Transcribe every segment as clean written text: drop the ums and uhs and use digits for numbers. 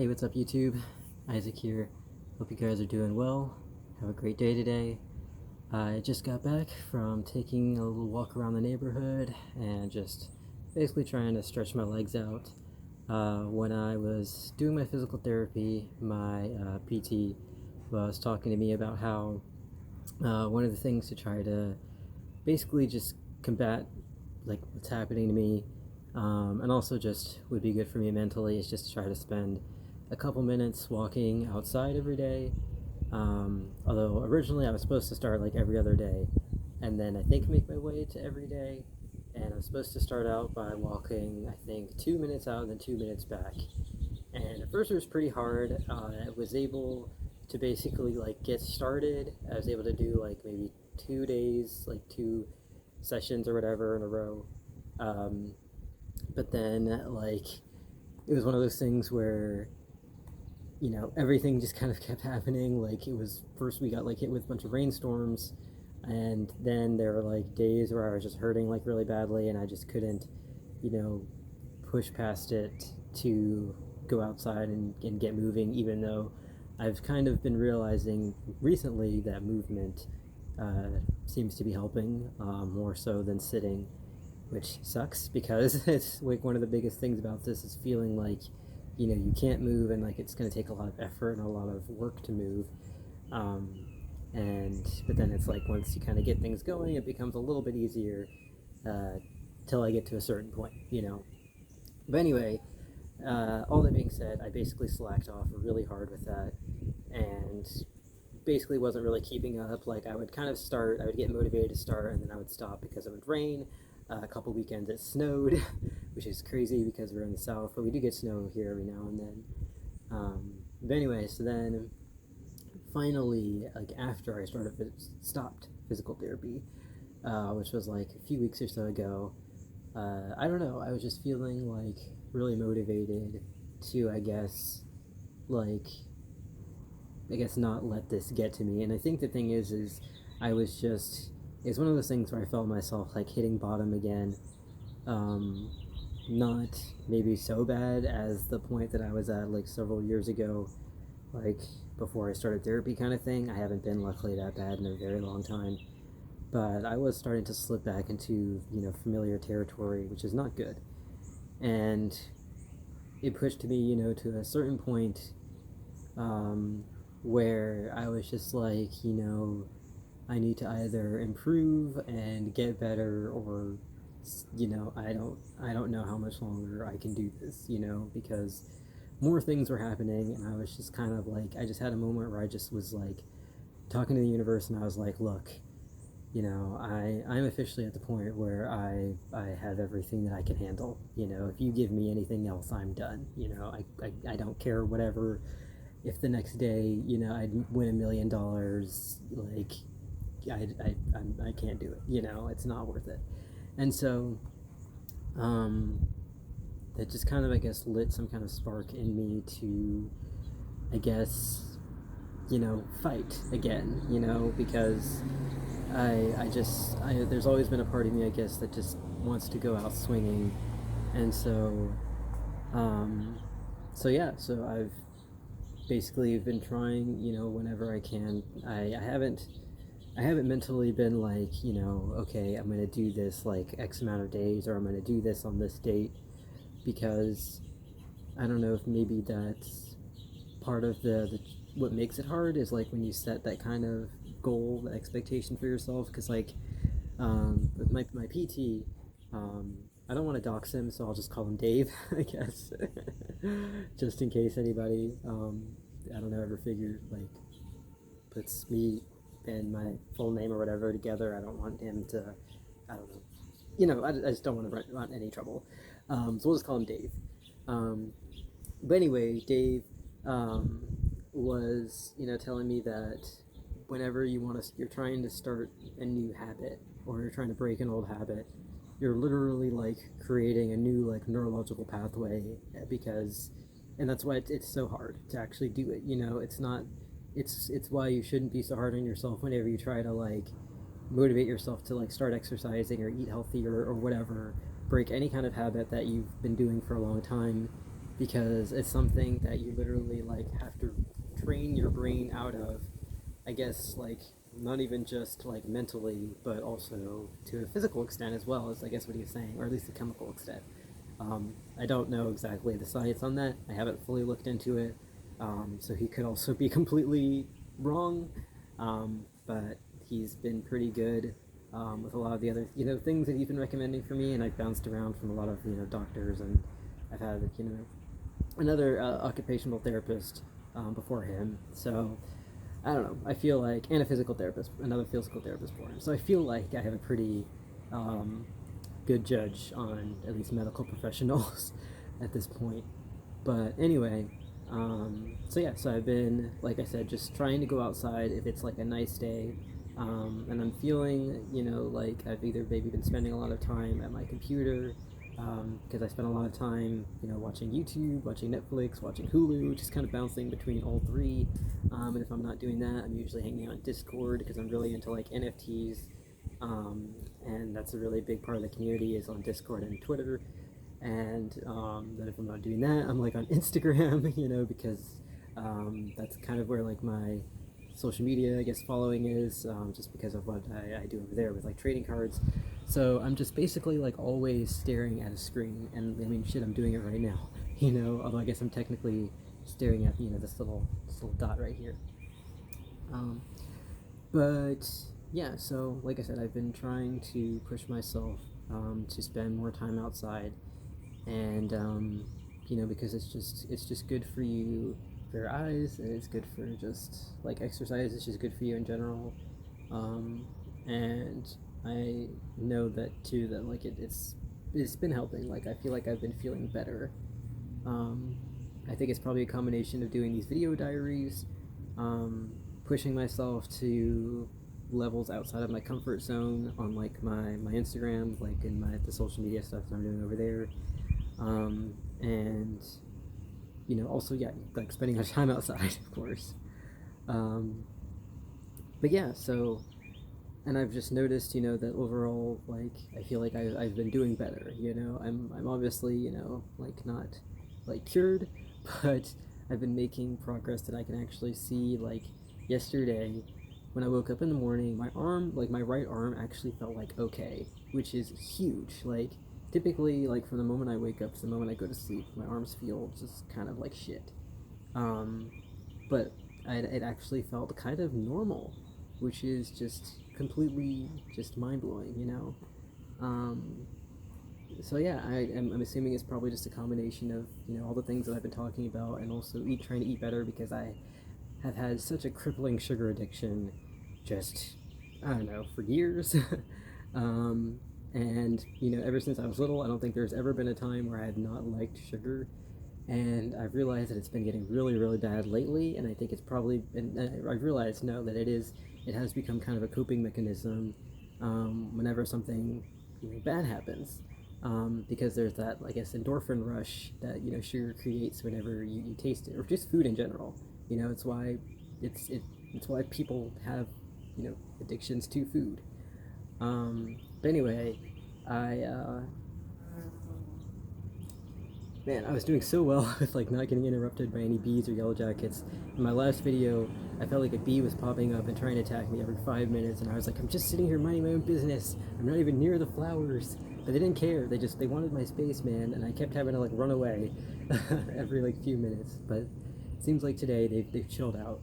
Hey, what's up, YouTube? Isaac here. Hope you guys are doing well. Have a great day today. I just got back from taking a little walk around the neighborhood and just basically trying to stretch my legs out. When I was doing my physical therapy, my PT was talking to me about how one of the things to try to basically just combat like what's happening to me, and also just would be good for me mentally, is just to try to spend a couple minutes walking outside every day. Although originally I was supposed to start like every other day, and then I think make my way to every day. And I was supposed to start out by walking, I think, 2 minutes out and then 2 minutes back. And at first it was pretty hard. I was able to basically like get started. I was able to do like maybe 2 days, like 2 sessions or whatever in a row. Um, but then like it was one of those things where everything just kind of kept happening. Like it was first we got like hit with a bunch of rainstorms, and then there were like days where I was just hurting like really badly, and I just couldn't, you know, push past it to go outside and get moving. Even though I've kind of been realizing recently that movement seems to be helping more so than sitting, which sucks because it's like one of the biggest things about this is feeling like you can't move, and like it's going to take a lot of effort and a lot of work to move. um, and but then it's like once you kind of get things going, it becomes a little bit easier uh, till I get to a certain point. But anyway, all that being said, I basically slacked off really hard with that, and basically wasn't really keeping up. Like I would kind of start, I would get motivated to start, and then I would stop because it would rain. A couple weekends it snowed, which is crazy because we're in the south, but we do get snow here every now and then. But anyway, so then finally, like after I stopped physical therapy, which was like a few weeks or so ago, I don't know, I was just feeling like really motivated to, like I guess not let this get to me. And I think the thing is I was just, it's one of those things where I felt myself like hitting bottom again. Um, Not maybe so bad as the point that I was at like several years ago, like before I started therapy kind of thing. I haven't been luckily that bad in a very long time. But I was starting to slip back into, familiar territory, which is not good. And it pushed me, to a certain point, um, where I was just like, I need to either improve and get better, or I don't know how much longer I can do this, because more things were happening, and I was just kind of like, I just had a moment where I just was like talking to the universe, and I was like, look, I'm officially at the point where I have everything that I can handle. If you give me anything else, I'm done. I don't care whatever. If the next day, I'd win $1 million, like I can't do it. It's not worth it. And so, that just kind of, I guess, lit some kind of spark in me to, I guess, fight again. Because there's always been a part of me, I guess, that just wants to go out swinging. And so, um, so I've basically been trying, whenever I can. I haven't mentally been like, okay, I'm going to do this like X amount of days, or I'm going to do this on this date, because I don't know if maybe that's part of the what makes it hard is like when you set that kind of goal, the expectation for yourself. Because like, with my PT, I don't want to dox him, so I'll just call him Dave, I guess, just in case anybody, I don't know, ever figured like puts me and my full name or whatever together. I don't want him to, I don't know, I just don't want to run any trouble. So we'll just call him Dave. Um, but anyway, Dave, um, was, telling me that whenever you're trying to start a new habit, or you're trying to break an old habit, you're literally like creating a new like neurological pathway, because, and that's why it's so hard to actually do it. It's not, it's why you shouldn't be so hard on yourself whenever you try to like motivate yourself to like start exercising or eat healthy, or whatever, break any kind of habit that you've been doing for a long time, because it's something that you literally like have to train your brain out of. I guess like not even just like mentally, but also to a physical extent as well, as I guess what he's saying, or at least a chemical extent. I don't know exactly the science on that. I haven't fully looked into it, so he could also be completely wrong. But he's been pretty good with a lot of the other things that he's been recommending for me, and I've bounced around from a lot of doctors, and I've had another occupational therapist before him. So I don't know. I feel like, and a physical therapist, another physical therapist for him. So I feel like I have a pretty um, good judge on at least medical professionals at this point. But anyway, so yeah, so I've been, like I said, just trying to go outside if it's like a nice day. And I'm feeling, like I've either maybe been spending a lot of time at my computer because I spend a lot of time, watching YouTube, watching Netflix, watching Hulu, just kind of bouncing between all three. And if I'm not doing that, I'm usually hanging out on Discord because I'm really into like NFTs, and that's a really big part of the community is on Discord and Twitter. And then if I'm not doing that, I'm like on Instagram, because that's kind of where like my social media, I guess, following is, just because of what I do over there with like trading cards. So I'm just basically like always staring at a screen, and I mean, shit, I'm doing it right now, Although I guess I'm technically staring at this little dot right here. Um, but yeah, so like I said, I've been trying to push myself to spend more time outside, and because it's just good for you for your eyes, and it's good for just like exercise. It's just good for you in general, and I know that too, that like it's been helping. Like I feel like I've been feeling better. um, I think it's probably a combination of doing these video diaries, pushing myself to levels outside of my comfort zone on like my Instagram, like in the social media stuff that I'm doing over there, and also, yeah, like spending my time outside, of course. Um, but yeah, so, and I've just noticed, that overall, like, I feel like I've been doing better. I'm obviously, like not like cured, but I've been making progress that I can actually see. Like yesterday, when I woke up in the morning, my arm, like my right arm, actually felt like okay, which is huge. Like typically, like from the moment I wake up to the moment I go to sleep, my arms feel just kind of like shit. Um, but it actually felt kind of normal, which is just completely just mind blowing. Um, so yeah, I'm assuming it's probably just a combination of all the things that I've been talking about, and also trying to eat better because I have had such a crippling sugar addiction, just I don't know, for years. um, and ever since I was little, I don't think there's ever been a time where I have not liked sugar, and I've realized that it's been getting really, really bad lately. And I think it's probably, and I've realized now that it has become kind of a coping mechanism whenever something bad happens, because there's that, I guess, endorphin rush that sugar creates whenever you taste it, or just food in general. It's why it's why people have addictions to food. But anyway, I man, I was doing so well with like not getting interrupted by any bees or yellow jackets. In my last video, I felt like a bee was popping up and trying to attack me every 5 minutes, and I was like, I'm just sitting here minding my own business. I'm not even near the flowers. But they didn't care. They wanted my space, man, and I kept having to like run away every like few minutes. But it seems like today they've chilled out.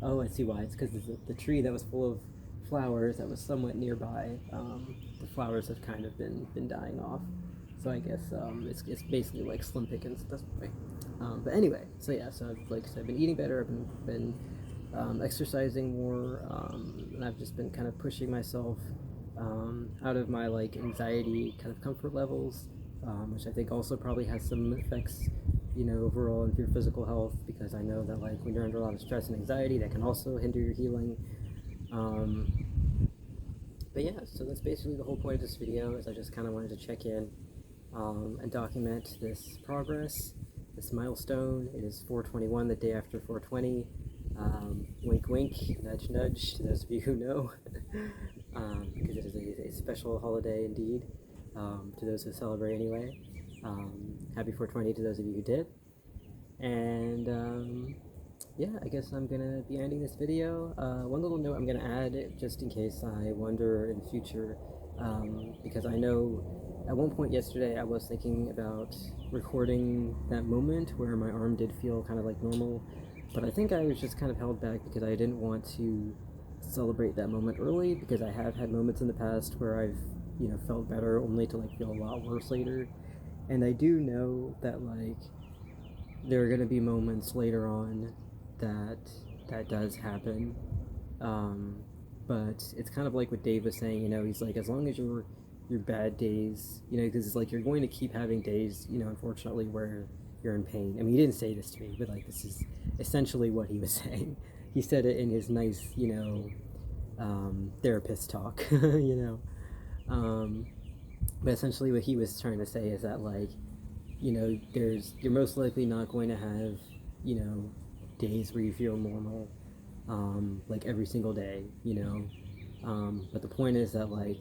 Oh, I see why. It's because the tree that was full of flowers that was somewhat nearby. The flowers have kind of been dying off. So I guess it's basically like slim pickings at this point. But anyway, so yeah, so I've been eating better. I've been exercising more, and I've just been kind of pushing myself out of my like anxiety kind of comfort levels, which I think also probably has some effects, overall on your physical health, because I know that like when you're under a lot of stress and anxiety, that can also hinder your healing. Um, but yeah, so that's basically the whole point of this video. Is I just kind of wanted to check in and document this progress, this milestone. It is 421, the day after 420. Wink, wink, nudge, nudge, to those of you who know, because it is a special holiday indeed, to those who celebrate anyway. happy 420 to those of you who did. And yeah, I guess I'm gonna be ending this video. One little note I'm gonna add, just in case I wonder in future, because I know at one point yesterday I was thinking about recording that moment where my arm did feel kind of like normal, but I think I was just kind of held back because I didn't want to celebrate that moment early, because I have had moments in the past where I've, you know, felt better only to like feel a lot worse later. And I do know that like there are going to be moments later on that does happen. But it's kind of like what Dave was saying, you know, he's like, as long as your bad days, you know, because it's like you're going to keep having days, you know, unfortunately, where you're in pain. I mean, he didn't say this to me, but like this is essentially what he was saying. He said it in his nice, you know, therapist talk, you know. But essentially what he was trying to say is that like, you know, you're most likely not going to have, you know, days where you feel normal, like every single day, you know. But the point is that like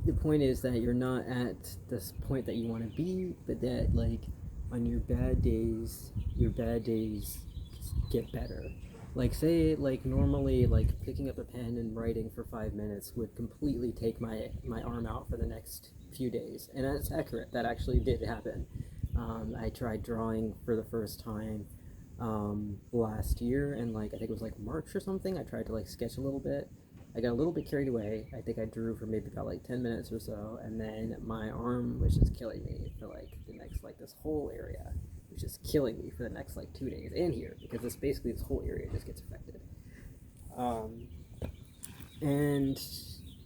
the point is that you're not at this point that you want to be, but that like on your bad days get better. Like say like normally like picking up a pen and writing for 5 minutes would completely take my arm out for the next few days, and that's accurate. That actually did happen. I tried drawing for the first time last year, and like I think it was like March or something. I tried to like sketch a little bit. I got a little bit carried away. I think I drew for maybe about like 10 minutes or so, and then my arm was just killing me for like the next, like this whole area was just killing me for the next like 2 days, and here, because this whole area just gets affected. And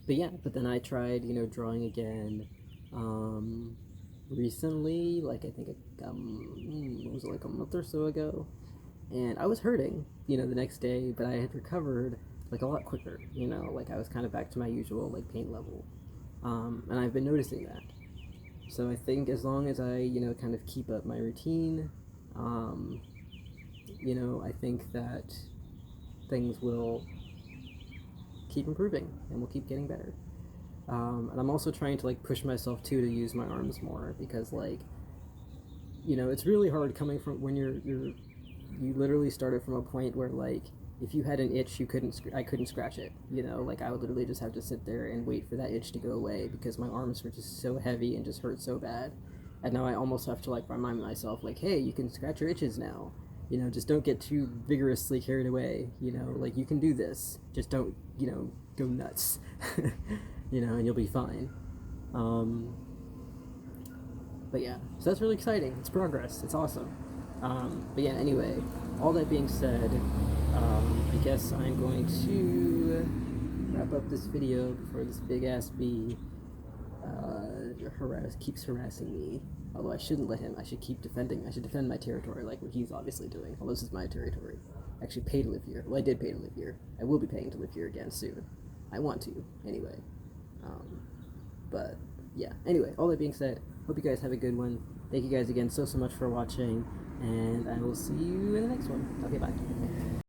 but yeah, but then I tried, you know, drawing again recently, like I think what was it, like a month or so ago, and I was hurting, you know, the next day, but I had recovered like a lot quicker, you know, like I was kind of back to my usual like pain level, and I've been noticing that. So I think as long as I, you know, kind of keep up my routine, you know, I think that things will keep improving and will keep getting better. And I'm also trying to like push myself too to use my arms more, because like, you know, it's really hard coming from when you literally started from a point where like if you had an itch, I couldn't scratch it, you know, like I would literally just have to sit there and wait for that itch to go away because my arms were just so heavy and just hurt so bad. And now I almost have to like remind myself like, hey, you can scratch your itches now, you know, just don't get too vigorously carried away, you know, like you can do this, just don't, you know, go nuts. You know, and you'll be fine. But yeah, so that's really exciting. It's progress. It's awesome. But yeah, anyway, all that being said, I guess I'm going to wrap up this video before this big ass bee keeps harassing me. Although I shouldn't let him. I should defend my territory like what he's obviously doing. Although this is my territory. I actually pay to live here. Well, I did pay to live here. I will be paying to live here again soon. I want to, anyway. But yeah, anyway, all that being said, hope you guys have a good one. Thank you guys again so much for watching, and I will see you in the next one. Okay, bye.